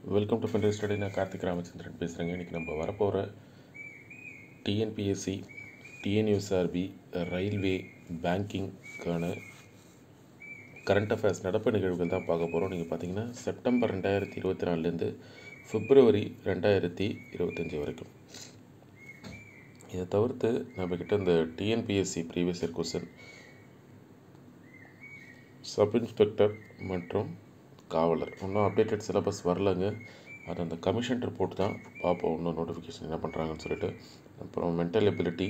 Welcome to pen drive study. நான் கார்த்திக் ராமச்சந்திரன் பேசுகிறேங்க. இன்றைக்கி நம்ம வரப்போகிற டிஎன்பிஎஸ்சி, டிஎன்யூஎஸ்ஆர்பி, ரயில்வே, பேங்கிங்க்கான கரண்ட் அஃபேர்ஸ் நடப்பு நிகழ்வுகள் தான் பார்க்க போகிறோம். நீங்கள் பார்த்தீங்கன்னா செப்டம்பர் 2024 பிப்ரவரி 2025 வரைக்கும். இதை தவிர்த்து நம்மக்கிட்ட இந்த TNPSC previous year question, sub inspector மற்றும் காவலர் இன்னும் அப்டேட்டட் சிலபஸ் வரலங்க. அது அந்த கமிஷன் ரிப்போர்ட் தான் பார்ப்போம், இன்னும் நோட்டிஃபிகேஷன் என்ன பண்ணுறாங்கன்னு சொல்லிட்டு. அப்புறம் மென்டல் எபிலிட்டி,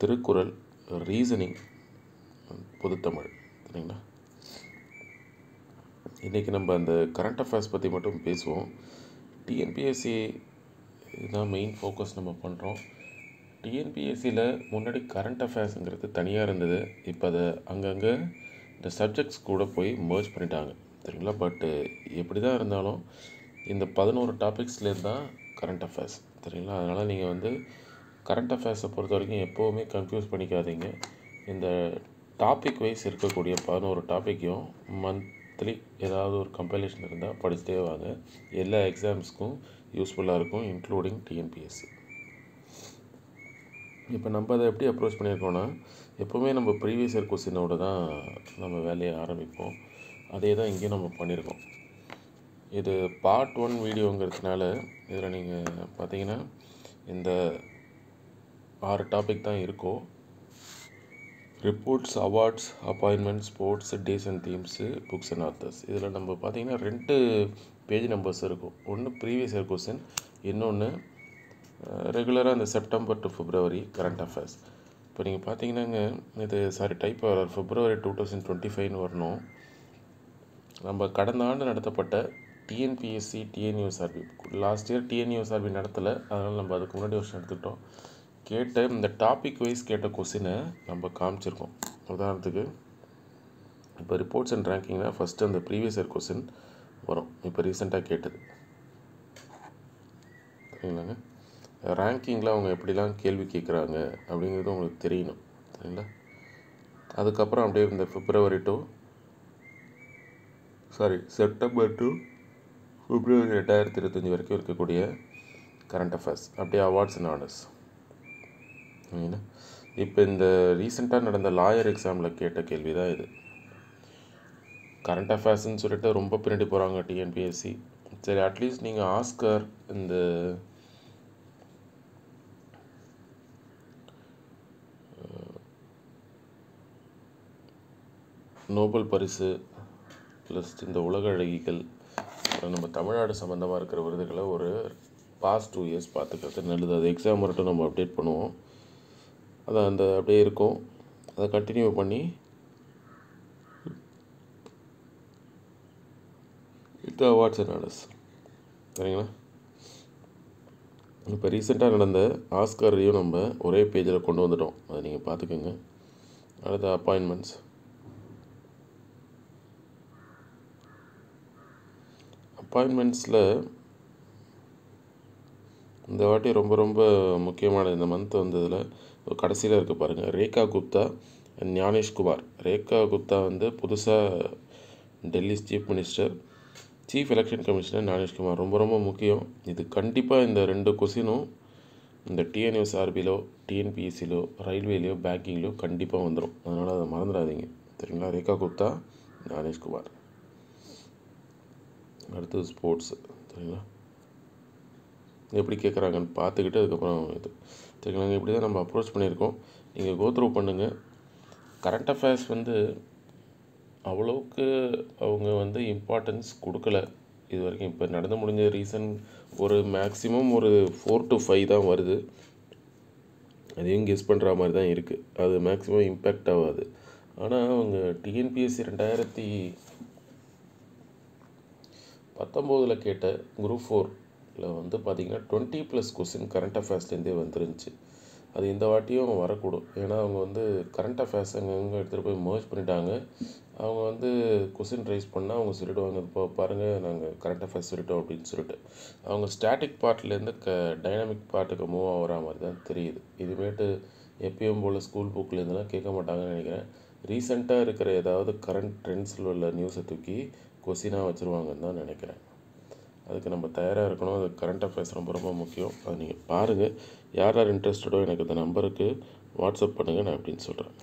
திருக்குறள், ரீசனிங், பொதுத்தமிழ், சரிங்களா. இன்றைக்கி நம்ம அந்த கரண்ட் அஃபேர்ஸ் பற்றி மட்டும் பேசுவோம். டிஎன்பிஎஸ்சி இதுதான் மெயின் ஃபோக்கஸ் நம்ம பண்ணுறோம். டிஎன்பிஎஸ்சியில் முன்னாடி கரண்ட் அஃபேர்ஸுங்கிறது தனியாக இருந்தது. இப்போ அதை அங்கங்கே இந்த சப்ஜெக்ட்ஸ் கூட போய் மர்ஜ் பண்ணிட்டாங்க, சரிங்களா. பட்டு எப்படி தான் இருந்தாலும் இந்த 11 டாபிக்ஸ்லேருந்து தான் கரண்ட் அஃபேர்ஸ், சரிங்களா. அதனால் நீங்கள் கரண்ட் அஃபேர்ஸை பொறுத்த வரைக்கும் எப்போவுமே கன்ஃபியூஸ் பண்ணிக்காதீங்க. இந்த டாபிக் வைஸ் இருக்கக்கூடிய 11 டாப்பிக்கையும் மந்த்லி ஏதாவது ஒரு கம்பைலேஷன் இருந்தால் படிச்சுட்டே வாங்க. எல்லா எக்ஸாம்ஸ்க்கும் யூஸ்ஃபுல்லாக இருக்கும், இன்க்ளூடிங் டிஎன்பிஎஸ்சி. இப்போ நம்ம அதை எப்படி அப்ரோச் பண்ணியிருக்கோன்னா, எப்போவுமே நம்ம ப்ரீவியஸ் இயர் கொஸ்டினோட தான் நம்ம வேலையை ஆரம்பிப்போம். அதே தான் இங்கேயும் நம்ம பண்ணியிருக்கோம். இது பார்ட் 1 வீடியோங்கிறதுனால இதில் நீங்கள் பார்த்தீங்கன்னா இந்த 6 டாபிக் தான் இருக்கும். Reports, awards, appointments, sports, days and themes, books and authors. இதில் நம்ம பார்த்தீங்கன்னா 2 பேஜ் நம்பர்ஸ் இருக்கும். ஒன்று ப்ரீவியஸ் இயர் கொஸ்டின், இன்னொன்று ரெகுலராக இந்த September to February current affairs. இப்போ நீங்கள் பார்த்தீங்கன்னாங்க இது டைப் பிப்ரவரி 2025 வரணும். நம்ம கடந்த ஆண்டு நடத்தப்பட்ட TNPSC, TNUSRB, last year TNUSRB நடத்தலை, அதனால் நம்ம அதுக்கு முன்னாடி வருஷம் எடுத்துக்கிட்டோம். கேட்ட இந்த டாபிக் வைஸ் கேட்ட கொஸ்டினை நம்ம காமிச்சிருக்கோம். உதாரணத்துக்கு இப்போ ரிப்போர்ட்ஸ் அண்ட் ரேங்கிங்னா ஃபஸ்ட்டு அந்த ப்ரீவியஸ் இயர் கொஸ்டின் வரும். இப்போ ரீசெண்டாக கேட்டது, சரிங்களாங்க. ரேங்கிங்கில் அவங்க எப்படிலாம் கேள்வி கேட்குறாங்க அப்படிங்கிறது உங்களுக்கு தெரியணும், சரிங்களா. அதுக்கப்புறம் அப்படியே இந்த செப்டம்பர் டு பிப்ரவரி 2025 வரைக்கும் இருக்கக்கூடிய கரண்ட் அஃபேர்ஸ், அப்படியே அவார்ட்ஸ் அண்ட் ஆனர்ஸ், சரிங்களா. இப்போ இந்த ரீசெண்டாக நடந்த லாயர் எக்ஸாமில் கேட்ட கேள்வி தான் இது. கரண்ட் அஃபேர்ஸ்ன்னு சொல்லிட்டு ரொம்ப பின்னாடி போகிறாங்க டிஎன்பிஎஸ்சி. சரி, அட்லீஸ்ட் நீங்கள் ஆஸ்கர், இந்த நோபல் பரிசு ப்ளஸ் இந்த உலக அழகிகள், நம்ம தமிழ்நாடு சம்மந்தமாக இருக்கிற விருதுகளை ஒரு பாஸ்ட் 2 இயர்ஸ் பார்த்துக்கிறது நல்லது. அது எக்ஸாம் மட்டும் நம்ம அப்டேட் பண்ணுவோம். அதை அப்படியே இருக்கும், அதை கண்டினியூ பண்ணி இந்த அவார்ட்ஸ் அண்ட் ஆனர்ஸ், சரிங்களா. இப்போ ரீசெண்டாக நடந்த ஆஸ்கரையும் நம்ம ஒரே பேஜில் கொண்டு வந்துட்டோம், அதை நீங்கள் பார்த்துக்கோங்க. அடுத்த அப்பாயின்மெண்ட்ஸ், அப்பாயின்மெண்ட்ஸில் இந்த வாட்டி ரொம்ப ரொம்ப முக்கியமான இந்த மந்த் வந்ததில் கடைசியில் இருக்க பாருங்கள், ரேகா குப்தா அண்ட் ஞானேஷ்குமார். ரேகா குப்தா புதுசாக Delhi chief minister, chief election commissioner Gyanesh Kumar. ரொம்ப ரொம்ப முக்கியம் இது. கண்டிப்பாக இந்த 2 கொஸ்டினும் இந்த டிஎன்யூஎஸ்ஆர்பிலோ, டிஎன்பிஎஸ்சிலோ, ரயில்வேலையோ, பேங்கிங்லையோ கண்டிப்பாக வந்துடும். அதனால் அதை மறந்துடாதீங்க, சரிங்களா. ரேகா குப்தா, ஞானேஷ்குமார். அடுத்தது ஸ்போர்ட்ஸு, சரிங்களா. எப்படி கேட்குறாங்கன்னு பார்த்துக்கிட்டு அதுக்கப்புறம் இது, சரிங்களா. இப்படி தான் நம்ம அப்ரோச் பண்ணியிருக்கோம். நீங்கள் கோத்ரூ பண்ணுங்கள். கரண்ட் அஃபேர்ஸ் அவ்வளோக்கு அவங்க இம்பார்ட்டன்ஸ் கொடுக்கல இது வரைக்கும். இப்போ நடந்து முடிஞ்ச ரீசன் ஒரு மேக்ஸிமம் ஒரு 4 to 5 தான் வருது. அதையும் கெஸ் பண்ணுற மாதிரி தான் இருக்குது. அது மேக்ஸிமம் இம்பேக்ட் ஆகாது. ஆனால் அவங்க டிஎன்பிஎஸ்சி 2019 கேட்ட குரூப் 4ல் பார்த்திங்கன்னா 20+ கொஸ்டின் கரண்ட் அஃபேர்ஸ்லேருந்தே வந்துருந்துச்சு. அது இந்த வாட்டியும் வரக்கூடும். ஏன்னா அவங்க கரண்ட் அஃபேர்ஸ் அங்கங்கே எடுத்துகிட்டு போய் மர்ஜ் பண்ணிட்டாங்க. அவங்க கொஸ்டின் ரைஸ் பண்ணால் அவங்க சொல்லிவிடுவாங்க, இப்போ பாருங்கள் நாங்கள் கரண்ட் அஃபேர்ஸ் சொல்லிட்டோம் அப்படின்னு சொல்லிட்டு. அவங்க ஸ்டாட்டிக் பார்ட்லேருந்து டைனாமிக் பார்ட்டுக்கு மூவ் ஆகிற மாதிரி தான் தெரியுது. இதுமேட்டு எப்பயும் போல் ஸ்கூல் புக்லேருந்துலாம் கேட்க மாட்டாங்கன்னு நினைக்கிறேன். ரீசெண்டாக இருக்கிற ஏதாவது கரண்ட் ட்ரெண்ட்ஸில் உள்ள நியூஸை தூக்கி கொஸ்டினாக வச்சுருவாங்கன்னு தான் நினைக்கிறேன். அதுக்கு நம்ம தயாராக இருக்கணும். அது கரண்ட் அஃபேர்ஸ் ரொம்ப ரொம்ப முக்கியம். அது நீங்கள் பாருங்கள். யார் யார் இன்ட்ரெஸ்டடோ எனக்கு இந்த நம்பருக்கு வாட்ஸ்அப் பண்ணுங்கள், நான் அப்படின்னு சொல்கிறேன்.